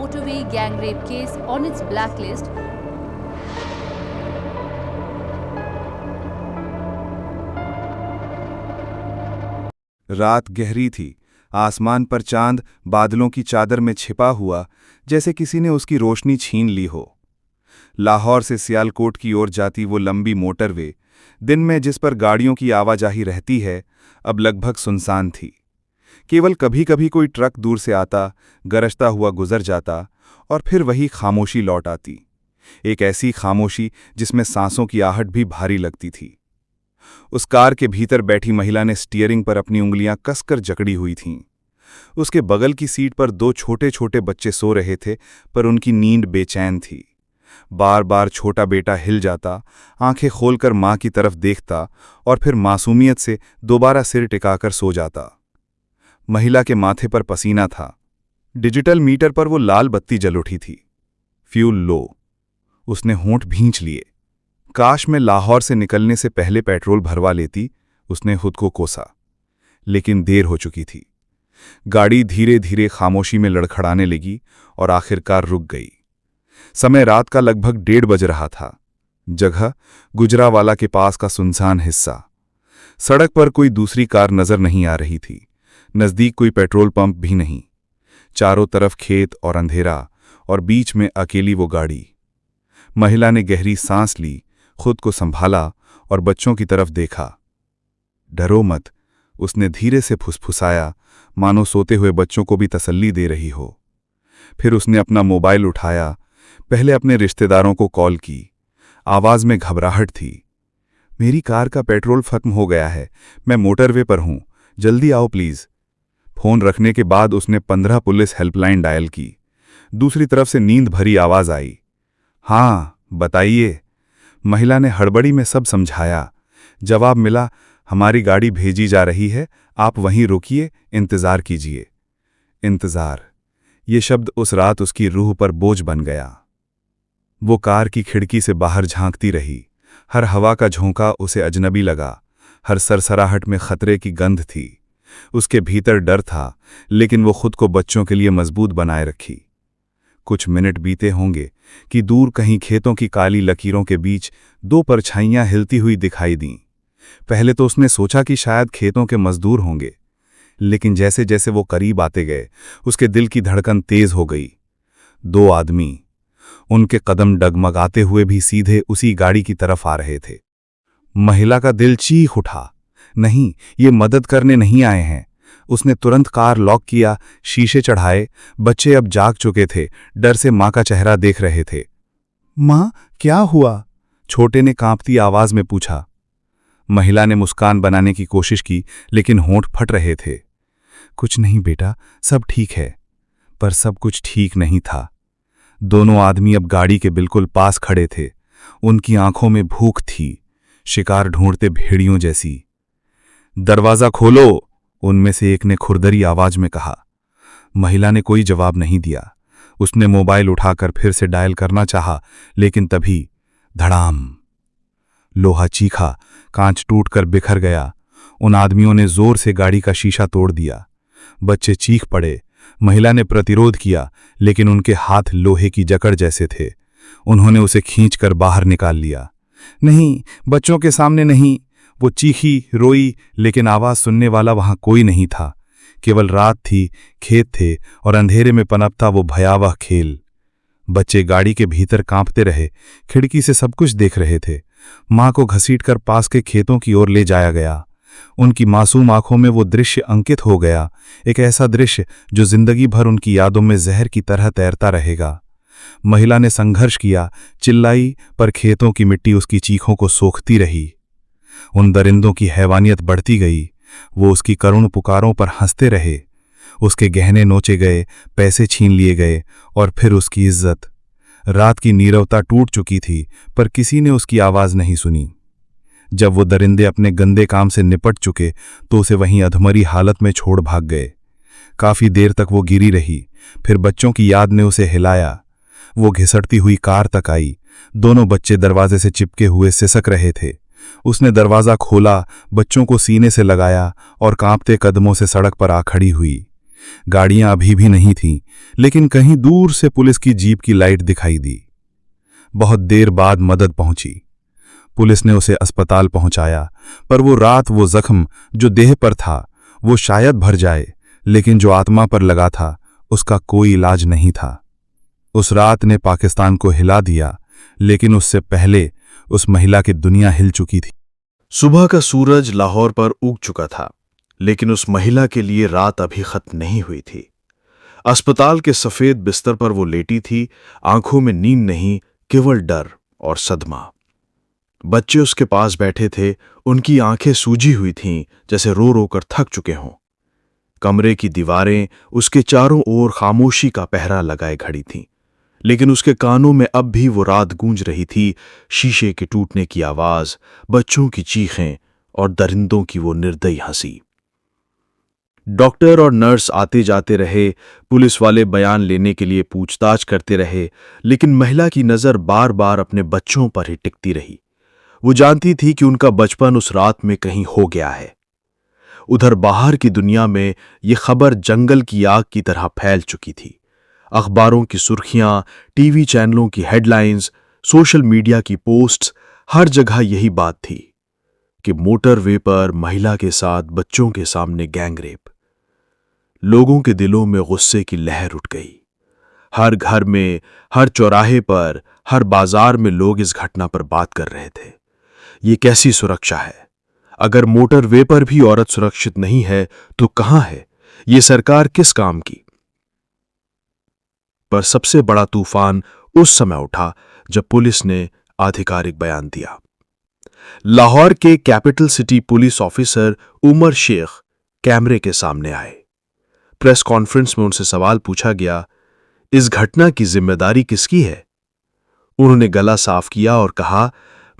motorway gang rape case on its blacklist. रात गहरी थी। आसमान पर चांद बादलों की चादर में छिपा हुआ, जैसे किसी ने उसकी रोशनी छीन ली हो। लाहौर से सियालकोट की ओर जाती वो लंबी मोटरवे, दिन में जिस पर गाड़ियों की आवाजाही रहती है, अब लगभग सुनसान थी। केवल कभी कभी कोई ट्रक दूर से आता, गरजता हुआ गुजर जाता, और फिर वही खामोशी लौट आती। एक ऐसी खामोशी जिसमें सांसों की आहट भी भारी लगती थी। उस कार के भीतर बैठी महिला ने स्टीयरिंग पर अपनी उंगलियां कसकर जकड़ी हुई थीं। उसके बगल की सीट पर दो छोटे छोटे बच्चे सो रहे थे, पर उनकी नींद बेचैन थी। बार बार छोटा बेटा हिल जाता, आंखें खोलकर मां की तरफ देखता और फिर मासूमियत से दोबारा सिर टिकाकर सो जाता। महिला के माथे पर पसीना था। डिजिटल मीटर पर वो लाल बत्ती जल उठी थी। फ्यूल लो। उसने होंठ भींच लिए। काश मैं लाहौर से निकलने से पहले पेट्रोल भरवा लेती, उसने खुद को कोसा। लेकिन देर हो चुकी थी। गाड़ी धीरे धीरे खामोशी में लड़खड़ाने लगी और आखिरकार रुक गई। समय रात का लगभग 1:30 बज रहा था। जगह गुजरावाला के पास का सुनसान हिस्सा। सड़क पर कोई दूसरी कार नजर नहीं आ रही थी। नजदीक कोई पेट्रोल पंप भी नहीं। चारों तरफ खेत और अंधेरा, और बीच में अकेली वो गाड़ी। महिला ने गहरी सांस ली, खुद को संभाला और बच्चों की तरफ देखा। डरो मत, उसने धीरे से फुसफुसाया, मानो सोते हुए बच्चों को भी तसल्ली दे रही हो। फिर उसने अपना मोबाइल उठाया, पहले अपने रिश्तेदारों को कॉल की। आवाज में घबराहट थी। मेरी कार का पेट्रोल खत्म हो गया है, मैं मोटरवे पर हूं, जल्दी आओ प्लीज। फोन रखने के बाद उसने 15 पुलिस हेल्पलाइन डायल की। दूसरी तरफ से नींद भरी आवाज आई। हाँ बताइए। महिला ने हड़बड़ी में सब समझाया। जवाब मिला, हमारी गाड़ी भेजी जा रही है, आप वहीं रुकिए, इंतजार कीजिए। इंतजार, ये शब्द उस रात उसकी रूह पर बोझ बन गया। वो कार की खिड़की से बाहर झांकती रही। हर हवा का झोंका उसे अजनबी लगा। हर सरसराहट में खतरे की गंध थी। उसके भीतर डर था, लेकिन वो खुद को बच्चों के लिए मजबूत बनाए रखी। कुछ मिनट बीते होंगे कि दूर कहीं खेतों की काली लकीरों के बीच दो परछाइयां हिलती हुई दिखाई दीं। पहले तो उसने सोचा कि शायद खेतों के मजदूर होंगे, लेकिन जैसे जैसे वो करीब आते गए, उसके दिल की धड़कन तेज हो गई। 2 आदमी, उनके कदम डगमगाते हुए भी सीधे उसी गाड़ी की तरफ आ रहे थे। महिला का दिल चीख उठा। नहीं, ये मदद करने नहीं आए हैं। उसने तुरंत कार लॉक किया, शीशे चढ़ाए। बच्चे अब जाग चुके थे, डर से मां का चेहरा देख रहे थे। मां, क्या हुआ? छोटे ने कांपती आवाज में पूछा। महिला ने मुस्कान बनाने की कोशिश की, लेकिन होंठ फट रहे थे। कुछ नहीं बेटा, सब ठीक है। पर सब कुछ ठीक नहीं था। दोनों आदमी अब गाड़ी के बिल्कुल पास खड़े थे। उनकी आंखों में भूख थी, शिकार ढूंढते भेड़ियों जैसी। दरवाजा खोलो, उनमें से एक ने खुरदरी आवाज में कहा। महिला ने कोई जवाब नहीं दिया। उसने मोबाइल उठाकर फिर से डायल करना चाहा, लेकिन तभी धड़ाम, लोहा चीखा, कांच टूटकर बिखर गया। उन आदमियों ने जोर से गाड़ी का शीशा तोड़ दिया। बच्चे चीख पड़े। महिला ने प्रतिरोध किया, लेकिन उनके हाथ लोहे की जकड़ जैसे थे। उन्होंने उसे खींचकर बाहर निकाल लिया। नहीं, बच्चों के सामने नहीं। वो चीखी, रोई, लेकिन आवाज सुनने वाला वहां कोई नहीं था। केवल रात थी, खेत थे, और अंधेरे में पनपता वो भयावह खेल। बच्चे गाड़ी के भीतर कांपते रहे, खिड़की से सब कुछ देख रहे थे। मां को घसीटकर पास के खेतों की ओर ले जाया गया। उनकी मासूम आंखों में वो दृश्य अंकित हो गया, एक ऐसा दृश्य जो जिंदगी भर उनकी यादों में जहर की तरह तैरता रहेगा। महिला ने संघर्ष किया, चिल्लाई, पर खेतों की मिट्टी उसकी चीखों को सोखती रही। उन दरिंदों की हैवानियत बढ़ती गई। वो उसकी करुण पुकारों पर हंसते रहे। उसके गहने नोचे गए, पैसे छीन लिए गए, और फिर उसकी इज्जत। रात की नीरवता टूट चुकी थी, पर किसी ने उसकी आवाज नहीं सुनी। जब वो दरिंदे अपने गंदे काम से निपट चुके, तो उसे वहीं अधमरी हालत में छोड़ भाग गए। काफी देर तक वो गिरी रही, फिर बच्चों की याद ने उसे हिलाया। वो घिसटती हुई कार तक आई। दोनों बच्चे दरवाजे से चिपके हुए सिसक रहे थे। उसने दरवाजा खोला, बच्चों को सीने से लगाया और कांपते कदमों से सड़क पर आ खड़ी हुई। गाड़ियां अभी भी नहीं थीं, लेकिन कहीं दूर से पुलिस की जीप की लाइट दिखाई दी। बहुत देर बाद मदद पहुंची। पुलिस ने उसे अस्पताल पहुंचाया, पर वो रात, वो जख्म जो देह पर था, वो शायद भर जाए, लेकिन जो आत्मा पर लगा था उसका कोई इलाज नहीं था। उस रात ने पाकिस्तान को हिला दिया, लेकिन उससे पहले उस महिला की दुनिया हिल चुकी थी। सुबह का सूरज लाहौर पर उग चुका था, लेकिन उस महिला के लिए रात अभी खत्म नहीं हुई थी। अस्पताल के सफेद बिस्तर पर वो लेटी थी, आंखों में नींद नहीं, केवल डर और सदमा। बच्चे उसके पास बैठे थे, उनकी आंखें सूजी हुई थीं, जैसे रो रो कर थक चुके हों। कमरे की दीवारें उसके चारों ओर खामोशी का पहरा लगाए खड़ी थीं, लेकिन उसके कानों में अब भी वो रात गूंज रही थी, शीशे के टूटने की आवाज, बच्चों की चीखें और दरिंदों की वो निर्दयी हंसी। डॉक्टर और नर्स आते जाते रहे, पुलिस वाले बयान लेने के लिए पूछताछ करते रहे, लेकिन महिला की नजर बार बार अपने बच्चों पर ही टिकती रही। वो जानती थी कि उनका बचपन उस रात में कहीं हो गया है। उधर बाहर की दुनिया में ये खबर जंगल की आग की तरह फैल चुकी थी। अखबारों की सुर्खियां, टीवी चैनलों की हेडलाइंस, सोशल मीडिया की पोस्ट्स, हर जगह यही बात थी कि मोटरवे पर महिला के साथ बच्चों के सामने गैंगरेप। लोगों के दिलों में गुस्से की लहर उठ गई। हर घर में, हर चौराहे पर, हर बाजार में लोग इस घटना पर बात कर रहे थे। ये कैसी सुरक्षा है? अगर मोटरवे पर भी औरत सुरक्षित नहीं है तो कहां है? ये सरकार किस काम की? पर सबसे बड़ा तूफान उस समय उठा जब पुलिस ने आधिकारिक बयान दिया। लाहौर के capital city police officer Umar Sheikh कैमरे के सामने आए। प्रेस कॉन्फ्रेंस में उनसे सवाल पूछा गया, इस घटना की जिम्मेदारी किसकी है? उन्होंने गला साफ किया और कहा,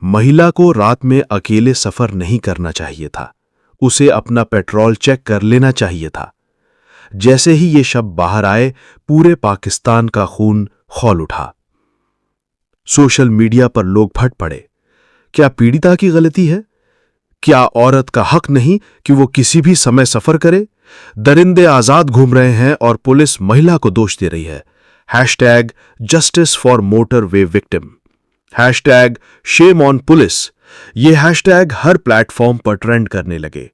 महिला को रात में अकेले सफर नहीं करना चाहिए था। उसे अपना पेट्रोल चेक कर लेना चाहिए था। जैसे ही ये शब्द बाहर आए, पूरे पाकिस्तान का खून खौल उठा। सोशल मीडिया पर लोग फट पड़े। क्या पीड़िता की गलती है? क्या औरत का हक नहीं कि वो किसी भी समय सफर करे? दरिंदे आजाद घूम रहे हैं और पुलिस महिला को दोष दे रही है। Hashtag justice for motor way victim, hashtag shame on police, ये हैशटैग हर प्लेटफॉर्म पर ट्रेंड करने लगे।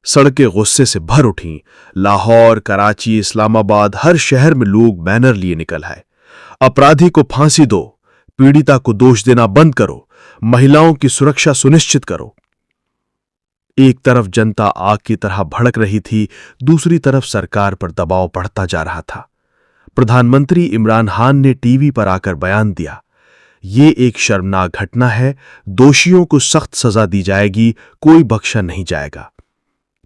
सड़कें गुस्से से भर उठीं। लाहौर, कराची, इस्लामाबाद, हर शहर में लोग बैनर लिए निकल आए। अपराधी को फांसी दो, पीड़िता को दोष देना बंद करो, महिलाओं की सुरक्षा सुनिश्चित करो। एक तरफ जनता आग की तरह भड़क रही थी, दूसरी तरफ सरकार पर दबाव बढ़ता जा रहा था। प्रधानमंत्री इमरान खान ने टीवी पर आकर बयान दिया, ये एक शर्मनाक घटना है, दोषियों को सख्त सजा दी जाएगी, कोई बख्शा नहीं जाएगा।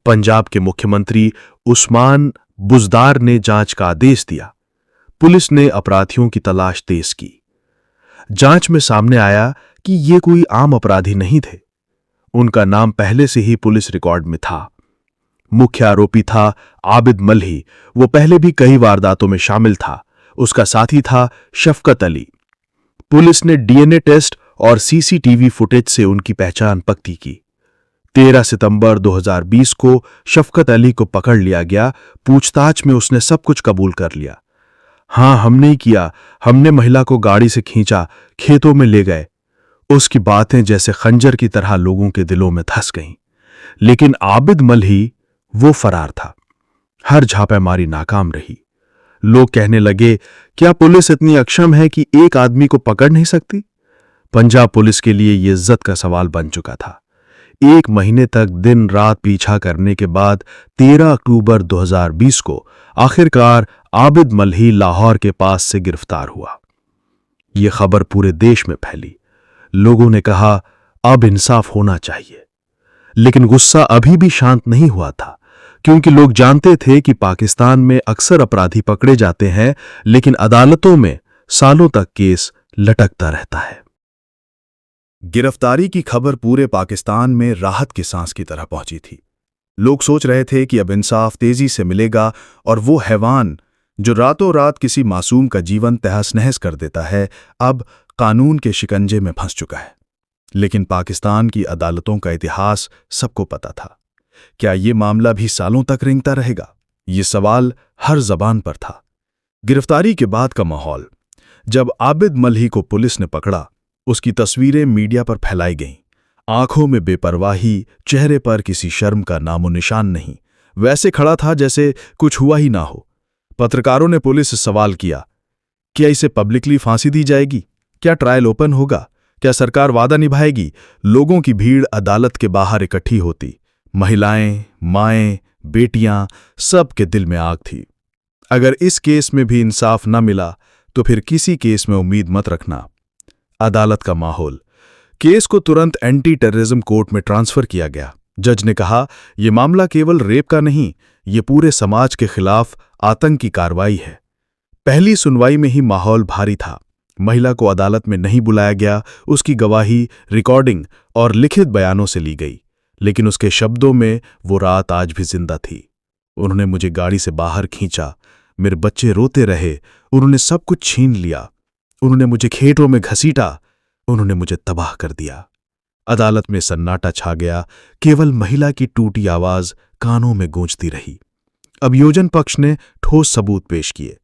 पंजाब के मुख्यमंत्री उस्मान बुज़दार ने जांच का आदेश दिया। पुलिस ने अपराधियों की तलाश तेज की। जांच में सामने आया कि ये कोई आम अपराधी नहीं थे। उनका नाम पहले से ही पुलिस रिकॉर्ड में था। मुख्य आरोपी था आबिद मल्ही। वो पहले भी कई वारदातों में शामिल था। उसका साथी था शफकत अली। पुलिस ने डीएनए टेस्ट और सीसीटीवी फुटेज से उनकी पहचान पक्की की। 13 सितंबर 2020 को शफकत अली को पकड़ लिया गया। पूछताछ में उसने सब कुछ कबूल कर लिया। हां, हमने ही किया, हमने महिला को गाड़ी से खींचा, खेतों में ले गए। उसकी बातें जैसे खंजर की तरह लोगों के दिलों में धंस गईं। लेकिन आबिद मल्ही, वो फरार था। हर छापेमारी नाकाम रही। लोग कहने लगे, क्या पुलिस इतनी अक्षम है कि एक आदमी को पकड़ नहीं सकती? पंजाब पुलिस के लिए यह इज्जत का सवाल बन चुका था। 1 महीने तक दिन रात पीछा करने के बाद 13 अक्टूबर 2020 को आखिरकार आबिद मल्ही लाहौर के पास से गिरफ्तार हुआ। यह खबर पूरे देश में फैली। लोगों ने कहा, अब इंसाफ होना चाहिए। लेकिन गुस्सा अभी भी शांत नहीं हुआ था, क्योंकि लोग जानते थे कि पाकिस्तान में अक्सर अपराधी पकड़े जाते हैं, लेकिन अदालतों में सालों तक केस लटकता रहता है। गिरफ्तारी की खबर पूरे पाकिस्तान में राहत की सांस की तरह पहुंची थी। लोग सोच रहे थे कि अब इंसाफ तेजी से मिलेगा और वो हैवान जो रातों रात किसी मासूम का जीवन तहस नहस कर देता है, अब कानून के शिकंजे में फंस चुका है। लेकिन पाकिस्तान की अदालतों का इतिहास सबको पता था। क्या ये मामला भी सालों तक रेंगता रहेगा? ये सवाल हर जबान पर था। गिरफ्तारी के बाद का माहौल। जब आबिद मल्ही को पुलिस ने पकड़ा, उसकी तस्वीरें मीडिया पर फैलाई गईं। आंखों में बेपरवाही, चेहरे पर किसी शर्म का नामो निशान नहीं। वैसे खड़ा था जैसे कुछ हुआ ही ना हो। पत्रकारों ने पुलिस से सवाल किया, क्या इसे पब्लिकली फांसी दी जाएगी? क्या ट्रायल ओपन होगा? क्या सरकार वादा निभाएगी? लोगों की भीड़ अदालत के बाहर इकट्ठी होती। महिलाएं, माएं, बेटियां, सब के दिल में आग थी। अगर इस केस में भी इंसाफ न मिला तो फिर किसी केस में उम्मीद मत रखना। अदालत का माहौल। केस को तुरंत एंटी टेररिज्म कोर्ट में ट्रांसफर किया गया। जज ने कहा, यह मामला केवल रेप का नहीं, ये पूरे समाज के खिलाफ आतंक की कार्रवाई है। पहली सुनवाई में ही माहौल भारी था। महिला को अदालत में नहीं बुलाया गया। उसकी गवाही, रिकॉर्डिंग और लिखित बयानों से ली गई, लेकिन उसके शब्दों में वो रात आज भी जिंदा थी। उन्होंने मुझे गाड़ी से बाहर खींचा, मेरे बच्चे रोते रहे, उन्होंने सब कुछ छीन लिया, उन्होंने मुझे खेतों में घसीटा, उन्होंने मुझे तबाह कर दिया। अदालत में सन्नाटा छा गया। केवल महिला की टूटी आवाज कानों में गूंजती रही। अभियोजन पक्ष ने ठोस सबूत पेश किए।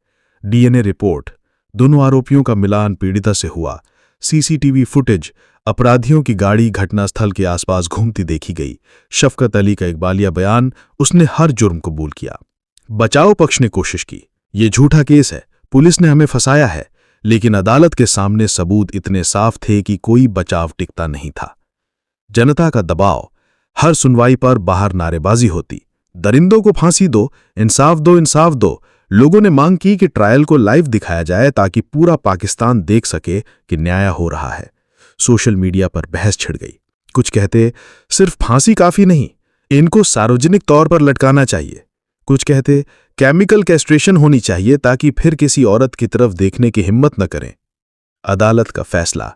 डीएनए रिपोर्ट, दोनों आरोपियों का मिलान पीड़िता से हुआ। सीसीटीवी फुटेज, अपराधियों की गाड़ी घटनास्थल के आसपास घूमती देखी गई। शफकत अली का इकबालिया बयान, उसने हर जुर्म कबूल किया। बचाव पक्ष ने कोशिश की, ये झूठा केस है, पुलिस ने हमें फंसाया है, लेकिन अदालत के सामने सबूत इतने साफ थे कि कोई बचाव टिकता नहीं था। जनता का दबाव। हर सुनवाई पर बाहर नारेबाजी होती, दरिंदों को फांसी दो, इंसाफ दो, इंसाफ दो। लोगों ने मांग की कि ट्रायल को लाइव दिखाया जाए ताकि पूरा पाकिस्तान देख सके कि न्याय हो रहा है। सोशल मीडिया पर बहस छिड़ गई। कुछ कहते सिर्फ फांसी काफी नहीं, इनको सार्वजनिक तौर पर लटकाना चाहिए। कुछ कहते केमिकल कैस्ट्रेशन होनी चाहिए ताकि फिर किसी औरत की तरफ देखने की हिम्मत न करें। अदालत का फैसला।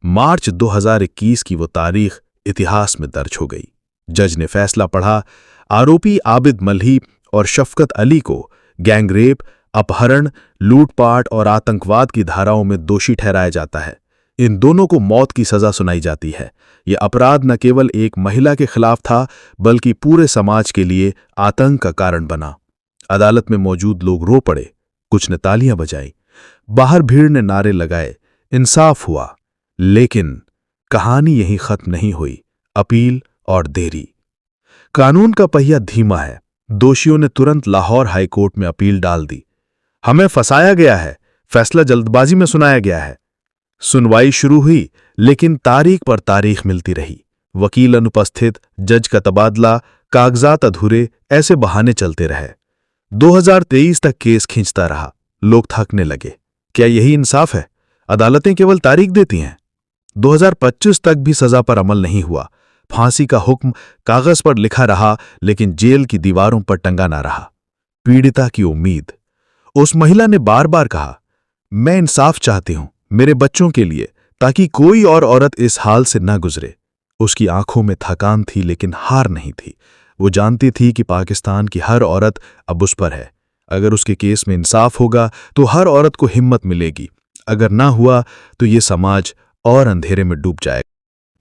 मार्च 2021 की वो तारीख इतिहास में दर्ज हो गई। जज ने फैसला पढ़ा, आरोपी आबिद मल्ही और शफकत अली को गैंगरेप, अपहरण, लूटपाट और आतंकवाद की धाराओं में दोषी ठहराया जाता है। इन दोनों को मौत की सजा सुनाई जाती है। यह अपराध न केवल एक महिला के खिलाफ था, बल्कि पूरे समाज के लिए आतंक का कारण बना। अदालत में मौजूद लोग रो पड़े, कुछ ने तालियां बजाई, बाहर भीड़ ने नारे लगाए। इंसाफ हुआ, लेकिन कहानी यहीं खत्म नहीं हुई। अपील और देरी। कानून का पहिया धीमा है। दोषियों ने तुरंत लाहौर हाईकोर्ट में अपील डाल दी। हमें फंसाया गया है, फैसला जल्दबाजी में सुनाया गया है। सुनवाई शुरू हुई, लेकिन तारीख पर तारीख मिलती रही। वकील अनुपस्थित, जज का तबादला, कागजात अधूरे, ऐसे बहाने चलते रहे। 2023 तक केस खींचता रहा। लोग थकने लगे। क्या यही इंसाफ है? अदालतें केवल तारीख देती हैं। 2025 तक भी सजा पर अमल नहीं हुआ। फांसी का हुक्म कागज पर लिखा रहा, लेकिन जेल की दीवारों पर टंगा ना रहा। पीड़िता की उम्मीद। उस महिला ने बार बार कहा, मैं इंसाफ चाहती हूं मेरे बच्चों के लिए, ताकि कोई और औरत इस हाल से न गुजरे। उसकी आंखों में थकान थी, लेकिन हार नहीं थी। वो जानती थी कि पाकिस्तान की हर औरत अब उस पर है। अगर उसके केस में इंसाफ होगा तो हर औरत को हिम्मत मिलेगी। अगर ना हुआ तो ये समाज और अंधेरे में डूब जाएगा।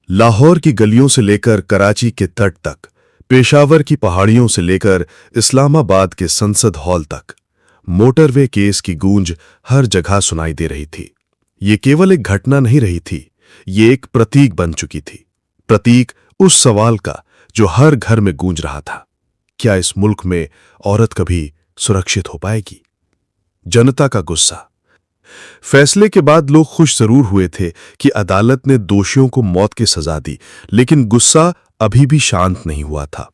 लाहौर की गलियों से लेकर कराची के तट तक, पेशावर की पहाड़ियों से लेकर इस्लामाबाद के संसद हॉल तक, मोटरवे केस की गूंज हर जगह सुनाई दे रही थी। ये केवल एक घटना नहीं रही थी, ये एक प्रतीक बन चुकी थी। प्रतीक उस सवाल का जो हर घर में गूंज रहा था, क्या इस मुल्क में औरत कभी सुरक्षित हो पाएगी? जनता का गुस्सा। फैसले के बाद लोग खुश जरूर हुए थे कि अदालत ने दोषियों को मौत की सजा दी, लेकिन गुस्सा अभी भी शांत नहीं हुआ था।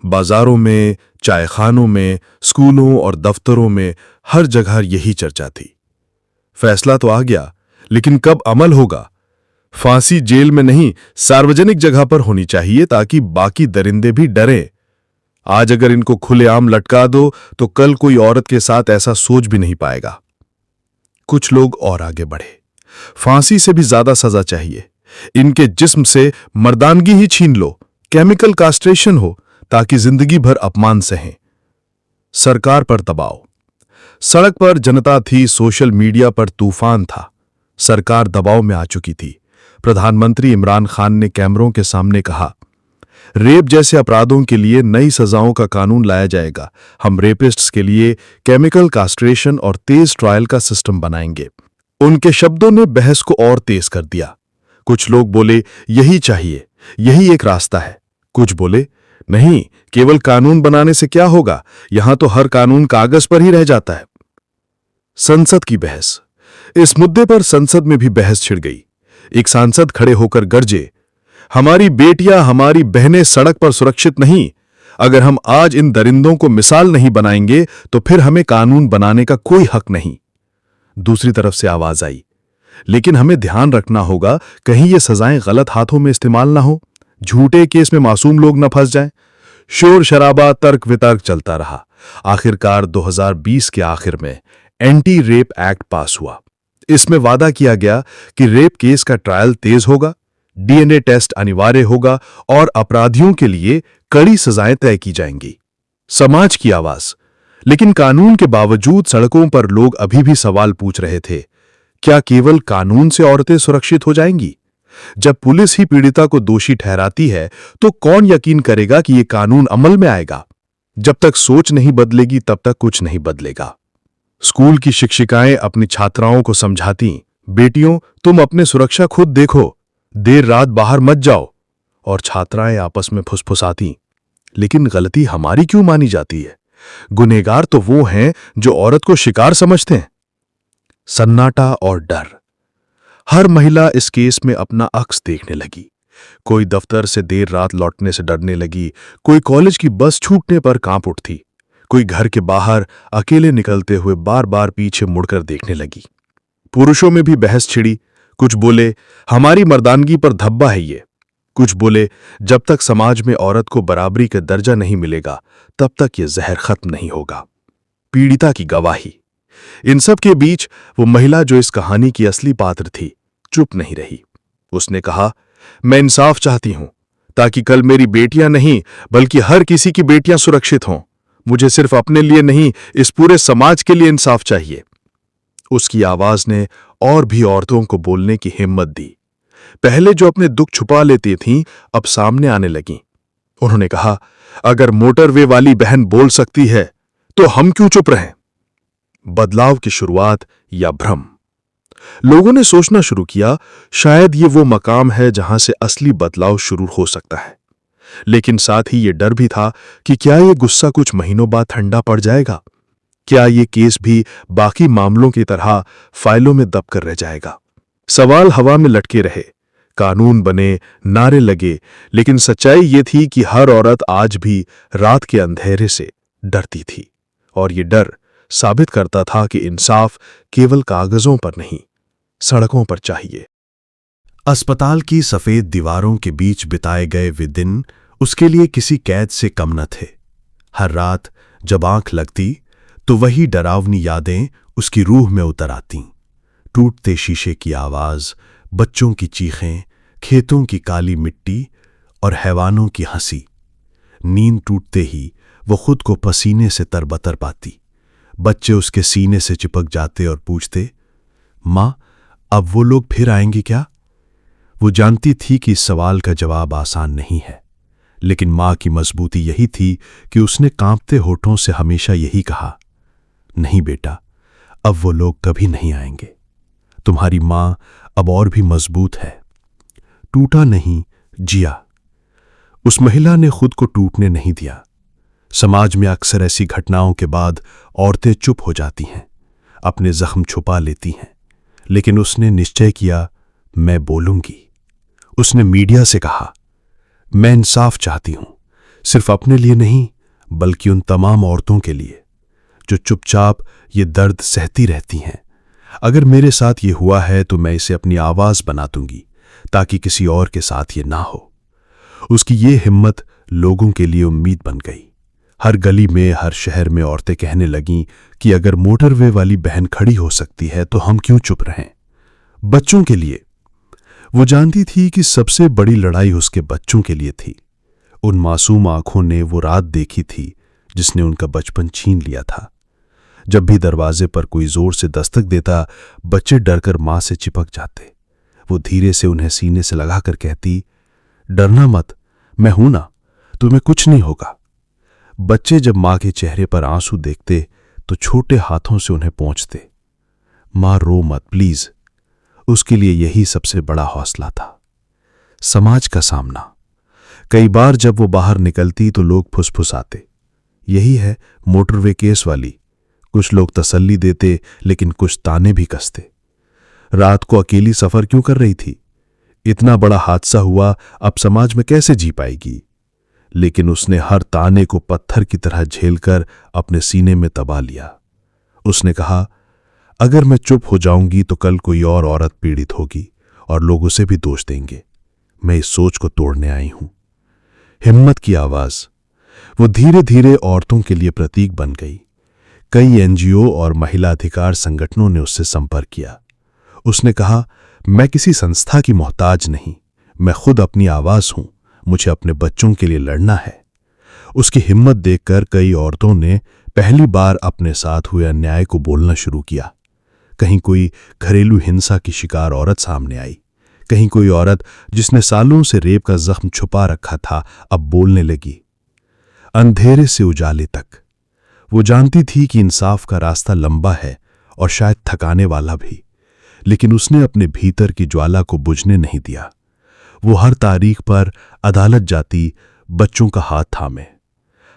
बाजारों में, चायखानों में, स्कूलों और दफ्तरों में हर जगह यही चर्चा थी। फैसला तो आ गया, लेकिन कब अमल होगा? फांसी जेल में नहीं, सार्वजनिक जगह पर होनी चाहिए ताकि बाकी दरिंदे भी डरें। आज अगर इनको खुलेआम लटका दो तो कल कोई औरत के साथ ऐसा सोच भी नहीं पाएगा। कुछ लोग और आगे बढ़े। फांसी से भी ज्यादा सजा चाहिए। इनके जिस्म से मर्दानगी ही छीन लो, केमिकल कास्ट्रेशन हो ताकि जिंदगी भर अपमान सहें। सरकार पर दबाव। सड़क पर जनता थी, सोशल मीडिया पर तूफान था। सरकार दबाव में आ चुकी थी। प्रधानमंत्री इमरान खान ने कैमरों के सामने कहा, रेप जैसे अपराधों के लिए नई सजाओं का कानून लाया जाएगा। हम रेपिस्ट्स के लिए केमिकल कास्ट्रेशन और तेज ट्रायल का सिस्टम बनाएंगे। उनके शब्दों ने बहस को और तेज कर दिया। कुछ लोग बोले यही चाहिए, यही एक रास्ता है। कुछ बोले नहीं, केवल कानून बनाने से क्या होगा, यहां तो हर कानून कागज पर ही रह जाता है। संसद की बहस। इस मुद्दे पर संसद में भी बहस छिड़ गई। एक सांसद खड़े होकर गरजे, हमारी बेटियां, हमारी बहनें सड़क पर सुरक्षित नहीं। अगर हम आज इन दरिंदों को मिसाल नहीं बनाएंगे तो फिर हमें कानून बनाने का कोई हक नहीं। दूसरी तरफ से आवाज आई, लेकिन हमें ध्यान रखना होगा कहीं ये सजाएं गलत हाथों में इस्तेमाल ना हो, झूठे केस में मासूम लोग न फंस जाएं। शोर शराबा, तर्क वितर्क चलता रहा। आखिरकार 2020 के आखिर में एंटी रेप एक्ट पास हुआ। इसमें वादा किया गया कि रेप केस का ट्रायल तेज होगा, डीएनए टेस्ट अनिवार्य होगा और अपराधियों के लिए कड़ी सजाएं तय की जाएंगी। समाज की आवाज। लेकिन कानून के बावजूद सड़कों पर लोग अभी भी सवाल पूछ रहे थे, क्या केवल कानून से औरतें सुरक्षित हो जाएंगी? जब पुलिस ही पीड़िता को दोषी ठहराती है तो कौन यकीन करेगा कि यह कानून अमल में आएगा? जब तक सोच नहीं बदलेगी तब तक कुछ नहीं बदलेगा। स्कूल की शिक्षिकाएं अपनी छात्राओं को समझाती, बेटियों तुम अपने सुरक्षा खुद देखो, देर रात बाहर मत जाओ। और छात्राएं आपस में फुसफुसाती, लेकिन गलती हमारी क्यों मानी जाती है? गुनहगार तो वो हैं जो औरत को शिकार समझते हैं। सन्नाटा और डर। हर महिला इस केस में अपना अक्स देखने लगी। कोई दफ्तर से देर रात लौटने से डरने लगी, कोई कॉलेज की बस छूटने पर कांप उठती, कोई घर के बाहर अकेले निकलते हुए बार बार पीछे मुड़कर देखने लगी। पुरुषों में भी बहस छिड़ी। कुछ बोले हमारी मर्दानगी पर धब्बा है ये। कुछ बोले जब तक समाज में औरत को बराबरी का दर्जा नहीं मिलेगा तब तक ये जहर खत्म नहीं होगा। पीड़िता की गवाही। इन सब के बीच वो महिला जो इस कहानी की असली पात्र थी चुप नहीं रही। उसने कहा, मैं इंसाफ चाहती हूं ताकि कल मेरी बेटियां नहीं बल्कि हर किसी की बेटियां सुरक्षित हों। मुझे सिर्फ अपने लिए नहीं, इस पूरे समाज के लिए इंसाफ चाहिए। उसकी आवाज ने और भी औरतों को बोलने की हिम्मत दी। पहले जो अपने दुख छुपा लेती थीं अब सामने आने लगीं। उन्होंने कहा, अगर मोटरवे वाली बहन बोल सकती है तो हम क्यों चुप रहें? बदलाव की शुरुआत या भ्रम। लोगों ने सोचना शुरू किया, शायद ये वो मकाम है जहां से असली बदलाव शुरू हो सकता है। लेकिन साथ ही ये डर भी था कि क्या ये गुस्सा कुछ महीनों बाद ठंडा पड़ जाएगा? क्या ये केस भी बाकी मामलों की तरह फाइलों में दबकर रह जाएगा? सवाल हवा में लटके रहे, कानून बने, नारे लगे, लेकिन सच्चाई ये थी कि हर औरत आज भी रात के अंधेरे से डरती थी। और ये डर साबित करता था कि इंसाफ केवल कागजों पर नहीं, सड़कों पर चाहिए। अस्पताल की सफेद दीवारों के बीच बिताए गए वे दिन उसके लिए किसी कैद से कम न थे। हर रात जब आंख लगती तो वही डरावनी यादें उसकी रूह में उतर आतीं। टूटते शीशे की आवाज, बच्चों की चीखें, खेतों की काली मिट्टी और हैवानों की हंसी। नींद टूटते ही वो खुद को पसीने से तरबतर पाती। बच्चे उसके सीने से चिपक जाते और पूछते, मां अब वो लोग फिर आएंगे क्या? वो जानती थी कि इस सवाल का जवाब आसान नहीं है, लेकिन मां की मजबूती यही थी कि उसने कांपते होठों से हमेशा यही कहा, नहीं बेटा, अब वो लोग कभी नहीं आएंगे। तुम्हारी मां अब और भी मजबूत है। टूटा नहीं, जिया। उस महिला ने खुद को टूटने नहीं दिया। समाज में अक्सर ऐसी घटनाओं के बाद औरतें चुप हो जाती हैं, अपने जख्म छुपा लेती हैं, लेकिन उसने निश्चय किया, मैं बोलूंगी। उसने मीडिया से कहा, मैं इंसाफ चाहती हूं, सिर्फ अपने लिए नहीं बल्कि उन तमाम औरतों के लिए जो चुपचाप ये दर्द सहती रहती हैं। अगर मेरे साथ ये हुआ है तो मैं इसे अपनी आवाज बना दूंगी ताकि किसी और के साथ ये ना हो। उसकी ये हिम्मत लोगों के लिए उम्मीद बन गई। हर गली में, हर शहर में औरतें कहने लगीं कि अगर मोटरवे वाली बहन खड़ी हो सकती है तो हम क्यों चुप रहें। बच्चों के लिए। वो जानती थी कि सबसे बड़ी लड़ाई उसके बच्चों के लिए थी। उन मासूम आंखों ने वो रात देखी थी जिसने उनका बचपन छीन लिया था। जब भी दरवाजे पर कोई जोर से दस्तक देता, बच्चे डरकर मां से चिपक जाते। वो धीरे से उन्हें सीने से लगाकर कहती, डरना मत, मैं हूं ना, तुम्हें कुछ नहीं होगा। बच्चे जब मां के चेहरे पर आंसू देखते तो छोटे हाथों से उन्हें पोंछते, मां रो मत प्लीज। उसके लिए यही सबसे बड़ा हौसला था। समाज का सामना। कई बार जब वो बाहर निकलती तो लोग फुसफुसाते, यही है मोटरवे केस वाली। कुछ लोग तसल्ली देते लेकिन कुछ ताने भी कसते। रात को अकेली सफर क्यों कर रही थी? इतना बड़ा हादसा हुआ, अब समाज में कैसे जी पाएगी? लेकिन उसने हर ताने को पत्थर की तरह झेलकर अपने सीने में दबा लिया। उसने कहा, अगर मैं चुप हो जाऊंगी तो कल कोई और औरत पीड़ित होगी और लोग उसे भी दोष देंगे। मैं इस सोच को तोड़ने आई हूं। हिम्मत की आवाज। वो धीरे धीरे औरतों के लिए प्रतीक बन गई। कई एनजीओ और महिला अधिकार संगठनों ने उससे संपर्क किया। उसने कहा, मैं किसी संस्था की मोहताज नहीं, मैं खुद अपनी आवाज हूं, मुझे अपने बच्चों के लिए लड़ना है। उसकी हिम्मत देखकर कई औरतों ने पहली बार अपने साथ हुए अन्याय को बोलना शुरू किया। कहीं कोई घरेलू हिंसा की शिकार औरत सामने आई, कहीं कोई औरत जिसने सालों से रेप का जख्म छुपा रखा था अब बोलने लगी। अंधेरे से उजाले तक। वो जानती थी कि इंसाफ का रास्ता लंबा है और शायद थकाने वाला भी, लेकिन उसने अपने भीतर की ज्वाला को बुझने नहीं दिया। वो हर तारीख पर अदालत जाती, बच्चों का हाथ थामे।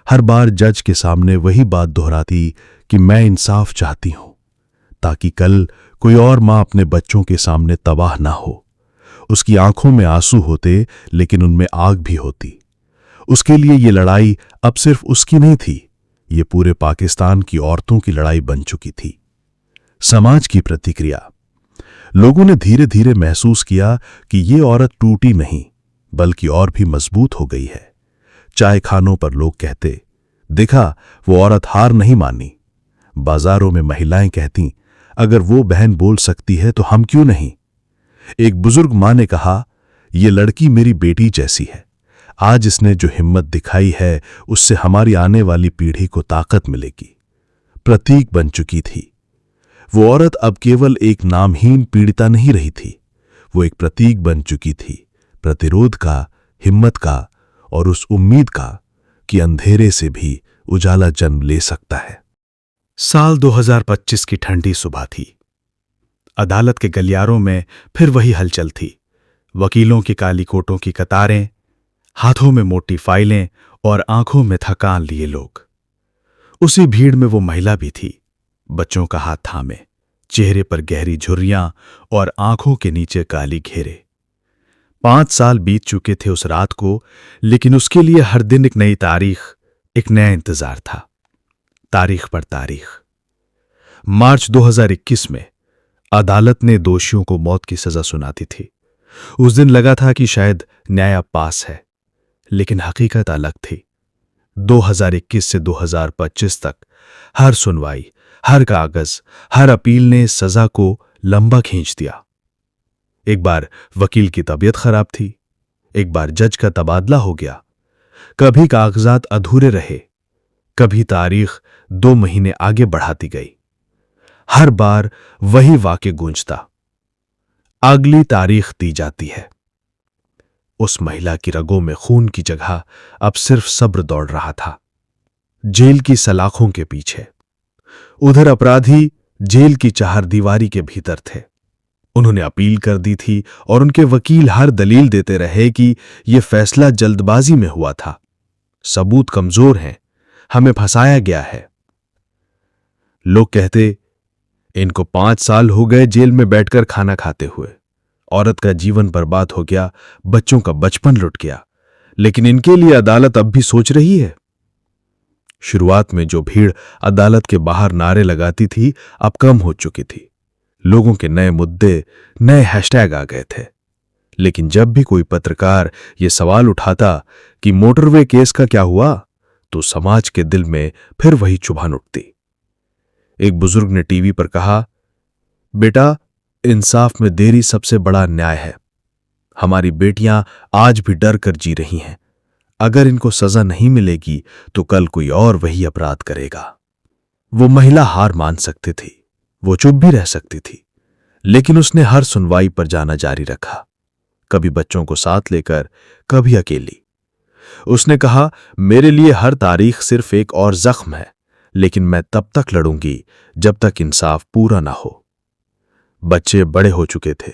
हर बार जज के सामने वही बात दोहराती कि मैं इंसाफ चाहती हूं, ताकि कल कोई और मां अपने बच्चों के सामने तबाह ना हो। उसकी आंखों में आंसू होते लेकिन उनमें आग भी होती। उसके लिए ये लड़ाई अब सिर्फ उसकी नहीं थी, ये पूरे पाकिस्तान की औरतों की लड़ाई बन चुकी थी। समाज की प्रतिक्रिया। लोगों ने धीरे धीरे महसूस किया कि ये औरत टूटी नहीं बल्कि और भी मजबूत हो गई है। चाय खानों पर लोग कहते, देखा वो औरत हार नहीं मानी। बाजारों में महिलाएं कहती, अगर वो बहन बोल सकती है तो हम क्यों नहीं। एक बुजुर्ग मां ने कहा, ये लड़की मेरी बेटी जैसी है। आज इसने जो हिम्मत दिखाई है उससे हमारी आने वाली पीढ़ी को ताकत मिलेगी। प्रतीक बन चुकी थी। वो औरत अब केवल एक नामहीन पीड़िता नहीं रही थी, वो एक प्रतीक बन चुकी थी, प्रतिरोध का, हिम्मत का और उस उम्मीद का कि अंधेरे से भी उजाला जन्म ले सकता है। साल 2025 की ठंडी सुबह थी। अदालत के गलियारों में फिर वही हलचल थी। वकीलों की काली कोटों की कतारें, हाथों में मोटी फाइलें और आंखों में थकान लिए लोग। उसी भीड़ में वो महिला भी थी, बच्चों का हाथ थामे, चेहरे पर गहरी झुर्रियां और आंखों के नीचे काली घेरे। 5 साल बीत चुके थे उस रात को, लेकिन उसके लिए हर दिन एक नई तारीख, एक नया इंतजार था। तारीख पर तारीख। मार्च 2021 में अदालत ने दोषियों को मौत की सजा सुना दी थी। उस दिन लगा था कि शायद न्याय अब पास है, लेकिन हकीकत अलग थी। 2021 से 2025 तक हर सुनवाई, हर कागज, हर अपील ने सजा को लंबा खींच दिया। एक बार वकील की तबीयत खराब थी, एक बार जज का तबादला हो गया, कभी कागजात अधूरे रहे, कभी तारीख 2 महीने आगे बढ़ाती गई। हर बार वही वाक्य गूंजता, अगली तारीख दी जाती है। उस महिला की रगों में खून की जगह अब सिर्फ सब्र दौड़ रहा था, जेल की सलाखों के पीछे। उधर अपराधी जेल की चारदीवारी के भीतर थे। उन्होंने अपील कर दी थी और उनके वकील हर दलील देते रहे कि यह फैसला जल्दबाजी में हुआ था, सबूत कमजोर हैं, हमें फंसाया गया है। लोग कहते, इनको 5 साल हो गए जेल में बैठकर खाना खाते हुए, औरत का जीवन बर्बाद हो गया, बच्चों का बचपन लुट गया, लेकिन इनके लिए अदालत अब भी सोच रही है। शुरुआत में जो भीड़ अदालत के बाहर नारे लगाती थी अब कम हो चुकी थी। लोगों के नए मुद्दे, नए हैशटैग आ गए थे। लेकिन जब भी कोई पत्रकार ये सवाल उठाता कि मोटरवे केस का क्या हुआ, तो समाज के दिल में फिर वही चुभान उठती। एक बुजुर्ग ने टीवी पर कहा, बेटा, इंसाफ में देरी सबसे बड़ा अन्याय है। हमारी बेटियां आज भी डर कर जी रही हैं। अगर इनको सजा नहीं मिलेगी तो कल कोई और वही अपराध करेगा। वो महिला हार मान सकती थी, वो चुप भी रह सकती थी, लेकिन उसने हर सुनवाई पर जाना जारी रखा, कभी बच्चों को साथ लेकर, कभी अकेली। उसने कहा, मेरे लिए हर तारीख सिर्फ एक और जख्म है, लेकिन मैं तब तक लड़ूंगी जब तक इंसाफ पूरा ना हो। बच्चे बड़े हो चुके थे।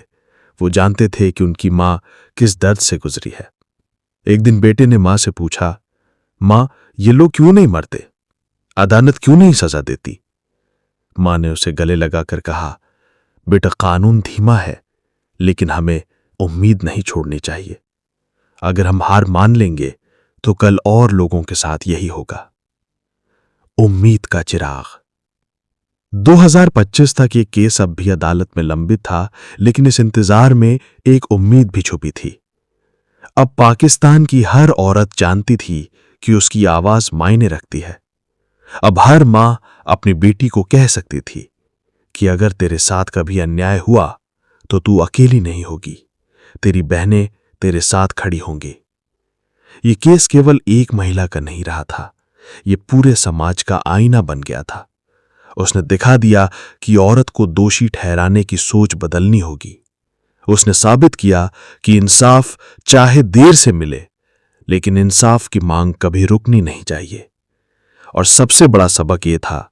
वो जानते थे कि उनकी मां किस दर्द से गुजरी है। एक दिन बेटे ने मां से पूछा, मां, ये लोग क्यों नहीं मरते? अदालत क्यों नहीं सजा देती? मां ने उसे गले लगाकर कहा, बेटा, कानून धीमा है, लेकिन हमें उम्मीद नहीं छोड़नी चाहिए। अगर हम हार मान लेंगे तो कल और लोगों के साथ यही होगा। उम्मीद का चिराग। 2025 तक ये केस अब भी अदालत में लंबित था, लेकिन इस इंतजार में एक उम्मीद भी छुपी थी। अब पाकिस्तान की हर औरत जानती थी कि उसकी आवाज मायने रखती है। अब हर मां अपनी बेटी को कह सकती थी कि अगर तेरे साथ कभी अन्याय हुआ तो तू अकेली नहीं होगी, तेरी बहनें तेरे साथ खड़ी होंगी। ये केस केवल एक महिला का नहीं रहा था, ये पूरे समाज का आईना बन गया था। उसने दिखा दिया कि औरत को दोषी ठहराने की सोच बदलनी होगी। उसने साबित किया कि इंसाफ चाहे देर से मिले, लेकिन इंसाफ की मांग कभी रुकनी नहीं चाहिए। और सबसे बड़ा सबक यह था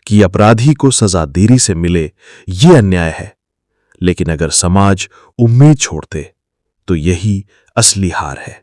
कि अपराधी को सजा देरी से मिले ये अन्याय है, लेकिन अगर समाज उम्मीद छोड़ते तो यही असली हार है।